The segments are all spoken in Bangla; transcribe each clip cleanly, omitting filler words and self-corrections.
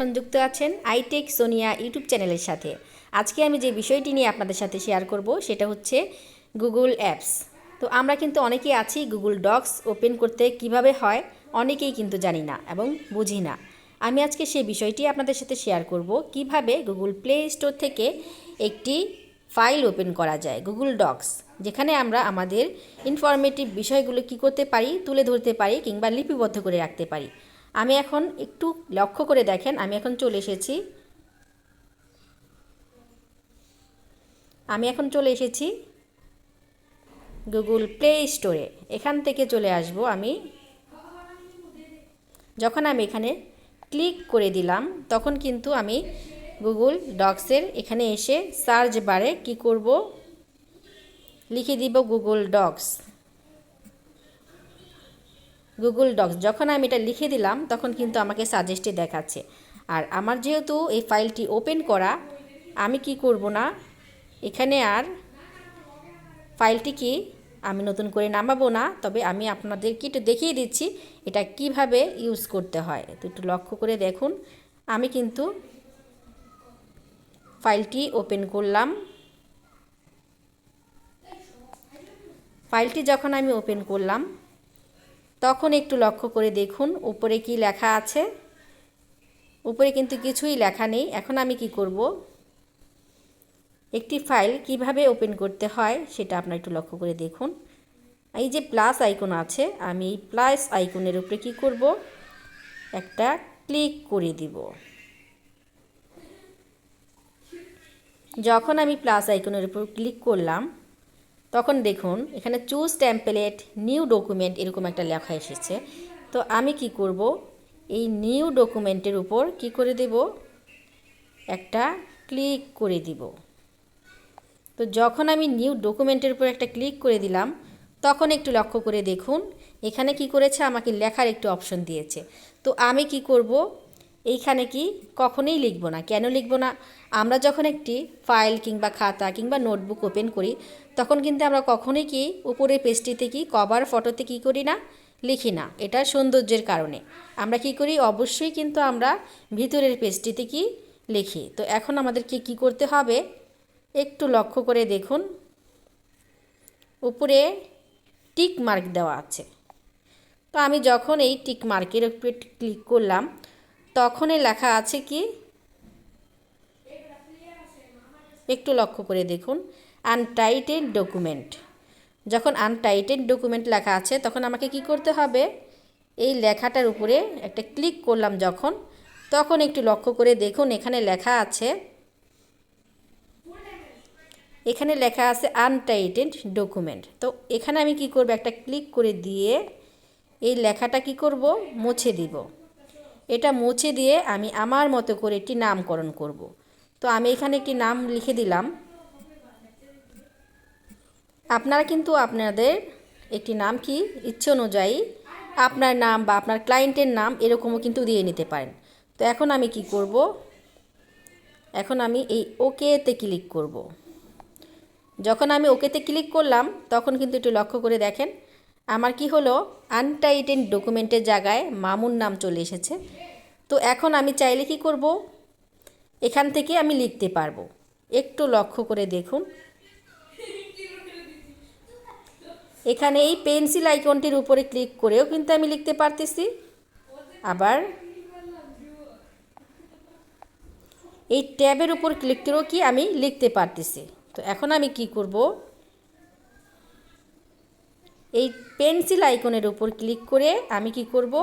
এখন যুক্ত আছেন আইটেক সোনিয়া ইউটিউব চ্যানেলের সাথে। আজকে আমি যে বিষয়টি নিয়ে আপনাদের সাথে শেয়ার করব সেটা হচ্ছে গুগল অ্যাপস। তো আমরা কিন্তু অনেকেই আছি গুগল ডক্স ওপেন করতে কিভাবে হয় অনেকেই কিন্তু জানি না এবং বুঝি না। আমি আজকে সেই বিষয়টি আপনাদের সাথে শেয়ার করব কিভাবে গুগল প্লে স্টোর থেকে একটি ফাইল ওপেন করা যায় গুগল ডক্স, যেখানে আমরা আমাদের ইনফরমেটিভ বিষয়গুলো কি করতে পারি, তুলে ধরতে পারি কিংবা লিপিবদ্ধ করে রাখতে পারি। আমি এখন একটু লক্ষ্য করে দেখেন, আমি এখন চলে এসেছি গুগল প্লে স্টোরে। এখান থেকে চলে আসব আমি। যখন আমি এখানে ক্লিক করে দিলাম তখন কিন্তু আমি গুগল ডক্সের এখানে এসে সার্চ বারে কি করব, লিখে দিব গুগল ডক্স। যখন আমি এটা লিখে দিলাম তখন কিন্তু আমাকে সাজেস্টে দেখাচ্ছে। আর আমার যেহেতু এই ফাইলটি ওপেন করা, আমি কি করব না, এখানে আর ফাইলটিকে আমি নতুন করে নামাবো না, তবে আমি আপনাদেরকে একটু দেখিয়ে দিচ্ছি এটা কিভাবে ইউজ করতে হয়। তো একটু লক্ষ্য করে দেখুন, আমি কিন্তু ফাইলটি ওপেন করলাম। ফাইলটি যখন আমি ওপেন করলাম তখন একটু লক্ষ্য করে দেখুন উপরে কি লেখা আছে। উপরে কিন্তু কিছুই লেখা নেই। এখন আমি কি করব, একটি ফাইল কিভাবে ওপেন করতে হয় সেটা আপনারা একটু লক্ষ্য করে দেখুন। এই যে প্লাস আইকন আছে, আমি এই প্লাস আইকনের উপরে কি করব, একটা ক্লিক করে দিব। যখন আমি প্লাস আইকনের উপর ক্লিক করলাম তখন দেখুন এখানে চুজ টেমপ্লেট নিউ ডকুমেন্ট এরকম একটা লেখা এসেছে। তো আমি কি করব, এই নিউ ডকুমেন্টের উপর কি করে দেব, একটা ক্লিক করে দিব। তো যখন আমি নিউ ডকুমেন্টের উপর একটা ক্লিক করে দিলাম তখন একটু লক্ষ্য করে দেখুন এখানে কি করেছে, আমাকে লেখার একটু অপশন দিয়েছে। তো আমি কি করব, এইখানে কি কখনোই লিখব না। কেন লিখব না, আমরা যখন একটি ফাইল কিংবা খাতা কিংবা নোটবুক ওপেন করি তখন কিন্তু আমরা কখনোই কি উপরের পেজটিতে কি কভার ফটোতে কি করি না, লিখি না। এটা সৌন্দর্যের কারণে আমরা কি করি, অবশ্যই কিন্তু আমরা ভিতরের পেজটিতে কি লিখি। তো এখন আমাদেরকে কি করতে হবে, একটু লক্ষ্য করে দেখুন উপরে টিক মার্ক দেওয়া আছে। তো আমি যখন এই টিক মার্কের উপরে ক্লিক করলাম তখনই লেখা আছে কি, একটু লক্ষ্য করে দেখুন আনটাইটেড ডকুমেন্ট। যখন আনটাইটেড ডকুমেন্ট লেখা আছে তখন আমাকে কি করতে হবে, এই লেখাটার উপরে একটা ক্লিক করলাম যখন, তখন একটু লক্ষ্য করে দেখুন এখানে লেখা আছে আনটাইটেড ডকুমেন্ট। তো এখানে আমি কি করব, একটা ক্লিক করে দিয়ে এই লেখাটা কি করব, মুছে দিব। এটা মুছে দিয়ে আমি আমার মতো করে একটি নামকরণ করব। তো আমি এখানে একটি নাম লিখে দিলাম। আপনারা কিন্তু আপনাদের একটি নাম কি ইচ্ছে অনুযায়ী আপনার নাম বা আপনার ক্লায়েন্টের নাম এরকমও কিন্তু দিয়ে নিতে পারেন। তো এখন আমি কি করব, এখন আমি এই ওকেতে ক্লিক করব। যখন আমি ওকেতে ক্লিক করলাম তখন কিন্তু একটু লক্ষ্য করে দেখেন আমার কি হলো, আনটাইটেড ডকুমেন্টের জায়গায় মামুন নাম চলে এসেছে। তো এখন আমি চাইলে কি করব, এখান থেকে আমি লিখতে পারবো। একটু লক্ষ্য করে দেখুন এখানে এই পেন্সিল আইকনটির উপরে ক্লিক করেও কিন্তু আমি লিখতে পারতেছি, আবার এই ট্যাবের উপর ক্লিক করেও কি আমি লিখতে পারতেছি। তো এখন আমি কি করব, এই পেন্সিল আইকনের উপর ক্লিক করে আমি কি করব,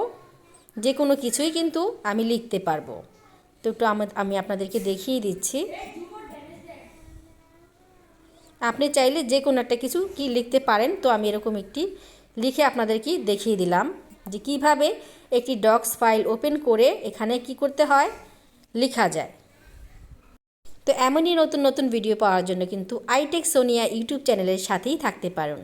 যে কোনো কিছুই কিন্তু আমি লিখতে পারবো। তো একটু আমি আপনাদেরকে দেখিয়ে দিচ্ছি। আপনি চাইলে যে কোনো একটা কিছু কি লিখতে পারেন। তো আমি এরকম একটি লিখে আপনাদেরকে দেখিয়ে দিলাম যে কিভাবে একটি ডক্স ফাইল ওপেন করে এখানে কি করতে হয়, লেখা যায়। তো এমনই নতুন নতুন ভিডিও পাওয়ার জন্য কিন্তু আইটেক সোনিয়া ইউটিউব চ্যানেলের সাথেই থাকতে পারেন।